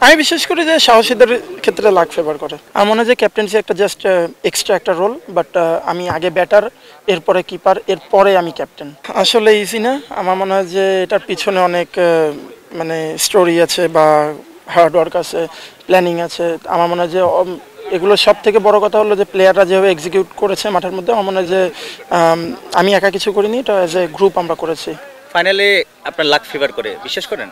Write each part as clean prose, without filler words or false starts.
আমি বিশ্বাস করি যে সাহসীদের ক্ষেত্রে লাক ফেভার করে। আমার মনে হয় যে ক্যাপ্টেন্সি একটা জাস্ট এক্সট্রা একটা রোল, বাট আমি আগে ব্যাটার, এরপরে কিপার, এরপরে আমি ক্যাপ্টেন। আসলে ইজি না। আমার মনে হয় যে এটার পিছনে অনেক মানে স্টোরি আছে বা হার্ডওয়ার্ক আছে, প্ল্যানিং আছে। আমার মনে হয় যে এগুলো সব থেকে বড় কথা হলো যে প্লেয়াররা যেভাবে এক্সিকিউট করেছে মাঠের মধ্যে। আমার মনে হয় যে আমি একা কিছু করিনি, এটা অ্যাজ এ গ্রুপ আমরা করেছি। ফাইনালে আপনার লাক ফেভার করে বিশ্বাস করেন?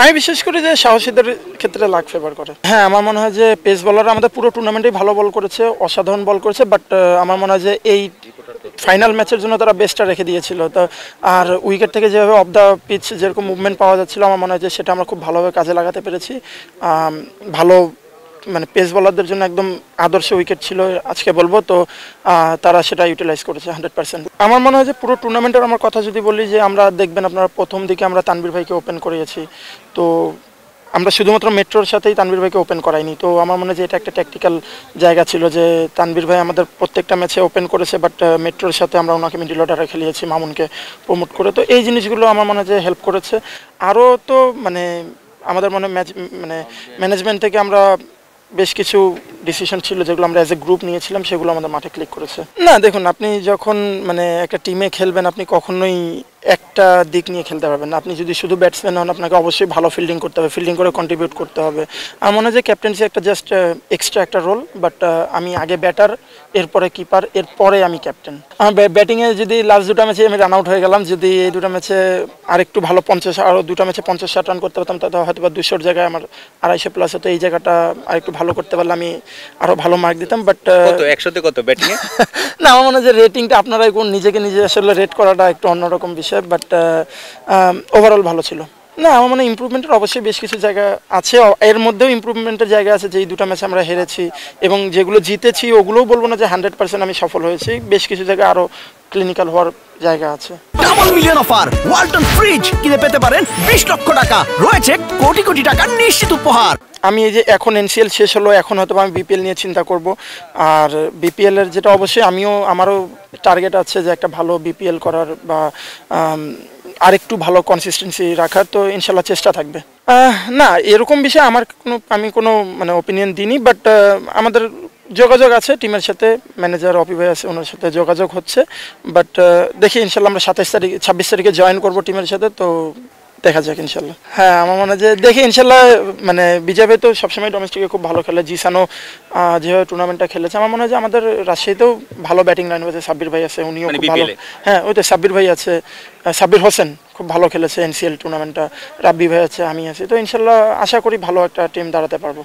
আমি বিশ্বাস করি যে সাহসীদের ক্ষেত্রে লাক ফেভার করে। হ্যাঁ, আমার মনে হয় যে পেস বলাররা আমাদের পুরো টুর্নামেন্টেই ভালো বল করেছে, অসাধারণ বল করেছে, বাট আমার মনে হয় যে এই ফাইনাল ম্যাচের জন্য তারা বেস্টটা রেখে দিয়েছিল। তো আর উইকেট থেকে যেভাবে অফ দ্য পিচ যেরকম মুভমেন্ট পাওয়া যাচ্ছিল, আমার মনে হয় যে সেটা আমরা খুব ভালোভাবে কাজে লাগাতে পেরেছি। ভালো মানে পেস বলারদের জন্য একদম আদর্শ উইকেট ছিল আজকে বলবো। তো তারা সেটা ইউটিলাইজ করেছে 100%। আমার মনে হয় যে পুরো টুর্নামেন্টের আমার কথা যদি বলি, যে আমরা দেখবেন আপনারা প্রথম দিকে আমরা তানভীর ভাইকে ওপেন করিয়েছি। তো আমরা শুধুমাত্র মেট্রোর সাথেই তানভীর ভাইকে ওপেন করাইনি। তো আমার মনে হয় যে এটা একটা ট্যাকটিক্যাল জায়গা ছিল যে তানভীর ভাই আমাদের প্রত্যেকটা ম্যাচে ওপেন করেছে, বাট মেট্রোর সাথে আমরা ওনাকে মিডল অর্ডারে খেলিয়েছি মামুনকে প্রমোট করে। তো এই জিনিসগুলো আমার মনে হয় যে হেল্প করেছে। আরও তো মানে আমাদের মনে মানে ম্যানেজমেন্ট থেকে আমরা বেশ কিছু ডিসিশন ছিল যেগুলো আমরা অ্যাজ এ গ্রুপ নিয়েছিলাম, সেগুলো আমাদের মাঠে ক্লিক করেছে। না দেখুন, আপনি যখন মানে একটা টিমে খেলবেন, আপনি কখনোই একটা দিক নিয়ে খেলতে পারবেন না। আপনি যদি শুধু ব্যাটসম্যান হন, আপনাকে অবশ্যই ভালো ফিল্ডিং করতে হবে, ফিল্ডিং করে কন্ট্রিবিউট করতে হবে। আমার মনে হয় যে ক্যাপ্টেন্সি একটা জাস্ট এক্সট্রা একটা রোল, বাট আমি আগে ব্যাটার, এরপরে কিপার, এরপরে আমি ক্যাপ্টেন। আমার ব্যাটিংয়ে যদি লাস্ট দুটো ম্যাচে আমি রান আউট হয়ে গেলাম, যদি এই দুটো ম্যাচে আরেকটু ভালো 50, আরও দুটো ম্যাচে 50-60 রান করতে পারতাম, তাহলে হয়তো বা 200-র জায়গায় আমার 250+ হতো। এই জায়গাটা আরেকটু ভালো করতে পারলে আমি আরও ভালো মার্ক দিতাম। বাট 100-তে কত ব্যাটিংয়ে? না, আমার মনে হয় যে রেটিংটা আপনারাই কোন নিজেকে নিজে আসলে রেট করাটা একটু অন্যরকম বিষয়, বাট ওভারঅল ভালো ছিল। না, আমার মনে হয় ইমপ্রুভমেন্টের অবশ্যই বেশ কিছু জায়গা আছে। এর মধ্যেও ইমপ্রুভমেন্টের জায়গা আছে। যে এই দুটো ম্যাচে আমরা হেরেছি এবং যেগুলো জিতেছি, ওগুলোও বলবো না যে 100% আমি সফল হয়েছি। বেশ কিছু জায়গায় আরও ক্লিনিক্যাল হওয়ার জায়গা আছে। Double million offer Walton fridge কিনে পেতে পারেন 20 লক্ষ টাকা, রয়েছে কোটি কোটি টাকার নিশ্চিত উপহার। আমি এই যে এখন এনসিএল শেষ হলো, এখন হয়তো আমি বিপিএল নিয়ে চিন্তা করব। আর বিপিএল এর যেটা অবশ্যই আমারও টার্গেট আছে যে একটা ভালো বিপিএল করার বা আরেকটু ভালো কনসিস্টেন্সি রাখার। তো ইনশাল্লাহ চেষ্টা থাকবে। না, এরকম বিষয়ে আমি কোনো মানে ওপিনিয়ন দিইনি, বাট আমাদের যোগাযোগ আছে টিমের সাথে। ম্যানেজার অপি ভাই আছে, ওনার সাথে যোগাযোগ হচ্ছে। বাট দেখি ইনশাল্লাহ আমরা 26 তারিখে জয়েন করবো টিমের সাথে। তো দেখা যাক ইনশাল্লাহ। হ্যাঁ, আমার মনে হয় যে দেখি ইনশাল্লাহ। মানে বিজয় ভাই তো সবসময় ডোমেস্টিকে খুব ভালো খেলে। জিসানও যেভাবে টুর্নামেন্টটা খেলেছে, আমার মনে হয় যে আমাদের রাজশাহীতেও ভালো ব্যাটিং লাইন আছে। সাব্বির ভাই আছে, উনিও খুব ভালো। হ্যাঁ, ওই তো সাব্বির ভাই আছে, সাব্বির হোসেন খুব ভালো খেলেছে এনসিএল টুর্নামেন্টটা। রাব্বি ভাই আছে, আমি আছি। তো ইনশাল্লাহ আশা করি ভালো একটা টিম দাঁড়াতে পারবো।